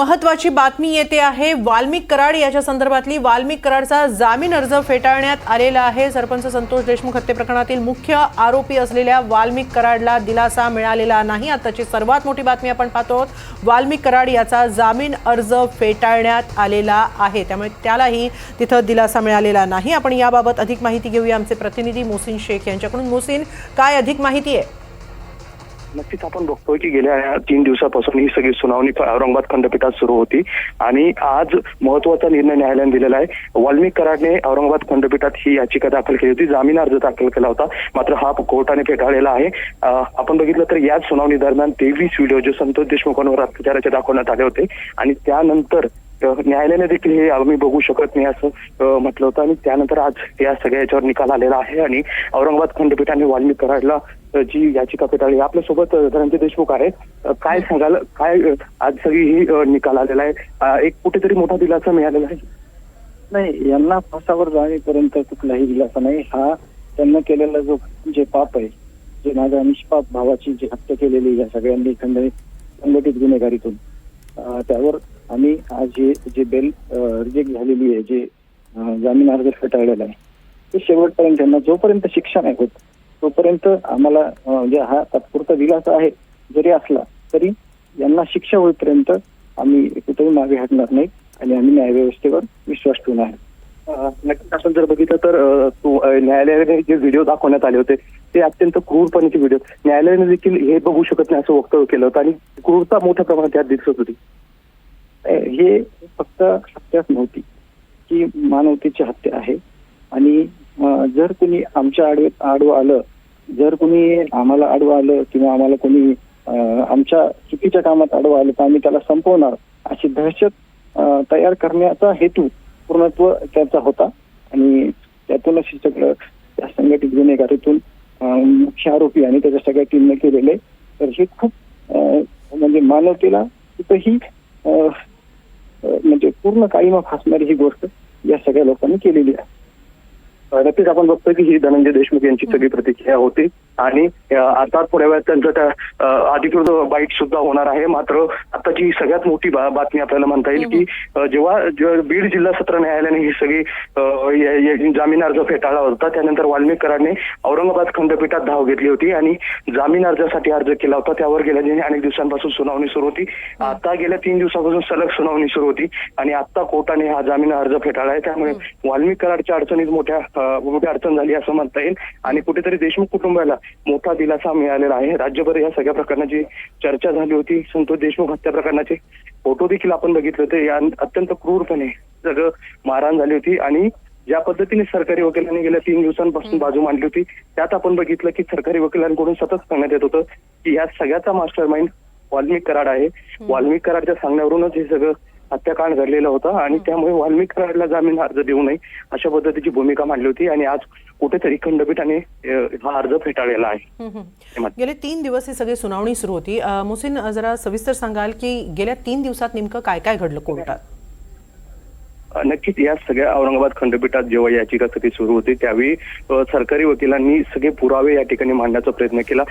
महत्वाची बातमी येते आहे वाल्मिक कराड याच्या संदर्भातली। वाल्मिक कराडचा जामीन अर्ज फेटाळण्यात आलेला आहे। सरपंच संतोष देशमुख हत्ये प्रकरणातील मुख्य आरोपी असलेल्या वाल्मिक कराडला दिलासा मिळालेला नाही। आताची सर्वात मोठी बातमी आपण पाहतो, वाल्मिक कराड याचा जामीन अर्ज फेटाळण्यात आलेला आहे, त्यामुळे त्यालाही तिथे दिलासा मिळालेला नाही। आपण याबाबत अधिक माहिती घेऊया आमचे प्रतिनिधी मोहसिन शेख यांच्याकडून। मोहसिन, काय अधिक माहिती आहे? नक्कीच आपण बघतोय की गेल्या 3 दिवसापासून ही सगळी सुनावणी औरंगाबाद खंडपीठात सुरू होती आणि आज महत्त्वाचा निर्णय न्यायालयाने दिलेला आहे। वाल्मिक कराडने औरंगाबाद खंडपीठात ही याचिका दाखल केली होती, जामीन अर्ज दाखल केला होता, मात्र हा कोर्टाने फेटाळलेला आहे। आपण बघितलं तर याच सुनावणी दरम्यान 23 व्हिडिओ जे संतोष देशमुखांवर अत्याचाराचे दाखवण्यात आले होते आणि त्यानंतर न्यायालयाने देखील हे आम्ही बघू शकत नाही असं म्हटलं होतं आणि त्यानंतर आज या सगळ्या याच्यावर निकाल आलेला आहे आणि औरंगाबाद खंडपीठाने वाल्मिक कराडला जी याचिका फेटाळली। आपल्यासोबत धनंजय देशमुख आहे, काय सांगाल, काय आज सगळी ही निकाल आलेला आहे? एक कुठेतरी मोठा दिलासा मिळालेला आहे? नाही, यांना फासावर जाण्यापर्यंत कुठलाही दिलासा नाही। हा त्यांना केलेला जो जे पाप आहे, जे माझ्या निष्पाप भावाची जी हत्या केलेली या सगळ्यांनी संघटित गुन्हेगारीतून, त्यावर आम्ही आज जे बेल रिजेक्ट झालेली आहे, जे जामीन अर्ज फेटाळलेला आहे, ते शेवटपर्यंत त्यांना जोपर्यंत शिक्षा नाही होत तोपर्यंत आम्हाला म्हणजे हा तात्पुरता दिलासा आहे जरी असला तरी यांना शिक्षा होईपर्यंत आम्ही कुठेही मागे हटणार नाही आणि आम्ही न्यायव्यवस्थेवर विश्वास ठेवून आहे। नक्कीच आपण जर बघितलं तर न्यायालयाने जे व्हिडिओ दाखवण्यात आले होते ते अत्यंत क्रूरपणेचे व्हिडिओ, न्यायालयाने देखील हे बघू शकत नाही असं वक्तव्य केलं होतं आणि क्रूरता मोठ्या प्रमाणात त्यात दिसत होती। हे फक्त हत्याच नव्हती, ही मानवतेची हत्या आहे आणि जर कोणी आमच्या आडवं आलं, जर कोणी आम्हाला आडवं आलं किंवा आम्हाला कोणी आमच्या चुकीच्या कामात आडवं आलं तर आम्ही त्याला संपवणार अशी दहशत तयार करण्याचा हेतू पूर्णत्व त्याचा होता आणि त्यातूनच हे सगळं त्या संघटित गुन्हेगारीतून मुख्य आरोपी आणि त्याच्या सगळ्या टीमने केलेले। तर हे खूप म्हणजे मानवतेला कुठेही म्हणजे पूर्ण काळीमा फासणारी ही गोष्ट या सगळ्या लोकांनी केलेली आहे। नक्कीच आपण बघतोय की ही धनंजय देशमुख यांची सगळी प्रतिक्रिया होती आणि आता थोड्या वेळात त्यांचं त्या अधिकृत बाईट सुद्धा होणार आहे। मात्र आताची सगळ्यात मोठी बातमी आपल्याला म्हणता येईल की जेव्हा बीड जिल्हा सत्र न्यायालयाने ही सगळी जामीन अर्ज फेटाळला होता, त्यानंतर वाल्मिक कराडने औरंगाबाद खंडपीठात धाव घेतली होती आणि जामीन अर्जासाठी अर्ज केला होता। त्यावर गेल्या अनेक दिवसांपासून सुनावणी सुरू होती। आता गेल्या 3 दिवसापासून सलग सुनावणी सुरू होती आणि आता कोर्टाने हा जामीन अर्ज फेटाळला आहे। त्यामुळे वाल्मिक कराडच्या अडचणीत मोठी अडचण झाली असं म्हणता येईल आणि कुठेतरी देशमुख कुटुंबाला मोठा दिलासा मिळालेला आहे। राज्यभर या सगळ्या प्रकरणाची चर्चा झाली होती। संतोष देशमुख हत्या प्रकरणाचे फोटो देखील आपण बघितले होते, या अत्यंत क्रूरपणे सगळं मारहाण झाली होती आणि ज्या पद्धतीने सरकारी वकिलांनी गेल्या 3 दिवसांपासून बाजू मांडली होती त्यात आपण बघितलं की सरकारी वकिलांकडून सतत सांगण्यात येत होतं की या सगळ्याचा मास्टर माइंड वाल्मिक कराड आहे। वाल्मिक कराडच्या सांगण्यावरूनच हे सगळं हत्याकांड घडलेलं होतं आणि त्यामुळे वाल्मिक कराडला जामीन अर्ज देऊ नये अशा पद्धतीची भूमिका मांडली होती आणि आज कुठेतरी खंडपीठाने हा अर्ज फेटाळलेला आहे। गेले 3 दिवस ही सगळी सुनावणी सुरू होती। मोहसिन, जरा सविस्तर सांगाल की गेल्या 3 दिवसात नेमकं काय काय घडलं कोर्टात? नक्कीच या सगळ्या औरंगाबाद खंडपीठात जेव्हा याचिका सगळी सुरू होती त्यावेळी सरकारी वकिलांनी सगळे पुरावे या ठिकाणी मांडण्याचा प्रयत्न केला।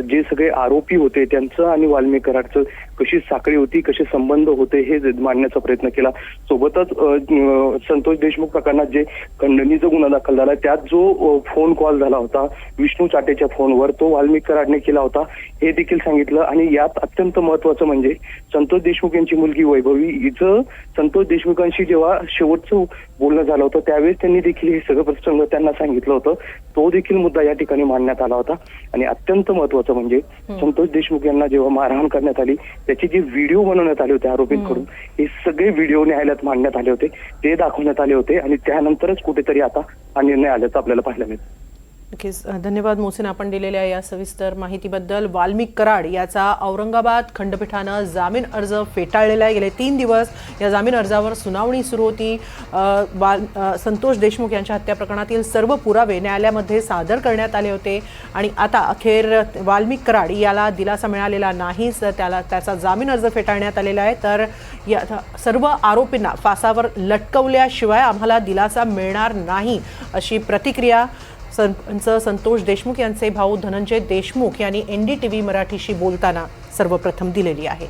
जे सगळे आरोपी होते त्यांचं आणि वाल्मिक कराडचं कशी साखळी होती, कसे संबंध होते हे मांडण्याचा प्रयत्न केला। सोबतच संतोष देशमुख प्रकरणात जे खंडणीचा गुन्हा दाखल झाला त्यात जो फोन कॉल झाला होता विष्णू चाटेच्या फोनवर, तो वाल्मिक कराडने केला होता हे देखील सांगितलं। आणि यात अत्यंत महत्वाचं म्हणजे संतोष देशमुख यांची मुलगी वैभवी हिचं संतोष देशमुखांशी जेव्हा शेवटचं बोलणं झालं होतं त्यावेळेस त्यांनी देखील हे सगळं प्रसंग त्यांना सांगितलं होतं, तो देखील मुद्दा या ठिकाणी मांडण्यात आला होता। आणि अत्यंत महत्वाचं म्हणजे संतोष देशमुख यांना जेव्हा मारहाण करण्यात आली त्याचे जे व्हिडिओ बनवण्यात आले होते आरोपींकडून, हे सगळे व्हिडिओ न्यायालयात मांडण्यात आले होते, ते दाखवण्यात आले होते आणि त्यानंतरच कुठेतरी आता हा निर्णय आल्याचं आपल्याला पाहायला मिळतं। नक्कीच, धन्यवाद मोहसिन आपण दिलेल्या या सविस्तर माहितीबद्दल। वाल्मिक कराड याचा औरंगाबाद खंडपीठानं जामीन अर्ज फेटाळलेला आहे। गेले 3 दिवस या जामीन अर्जावर सुनावणी सुरू होती। संतोष देशमुख यांच्या हत्या प्रकरणातील सर्व पुरावे न्यायालयामध्ये सादर करण्यात आले होते आणि आता अखेर वाल्मिक कराड याला दिलासा मिळालेला नाही, त्याचा जामीन अर्ज फेटाळण्यात आलेला आहे। तर या सर्व आरोपींना फासावर लटकवल्याशिवाय आम्हाला दिलासा मिळणार नाही अशी प्रतिक्रिया संतोष देशमुख यांचे भाऊ धनंजय देशमुख यांनी NDTV मराठीशी बोलताना सर्वप्रथम दिलेली आहे।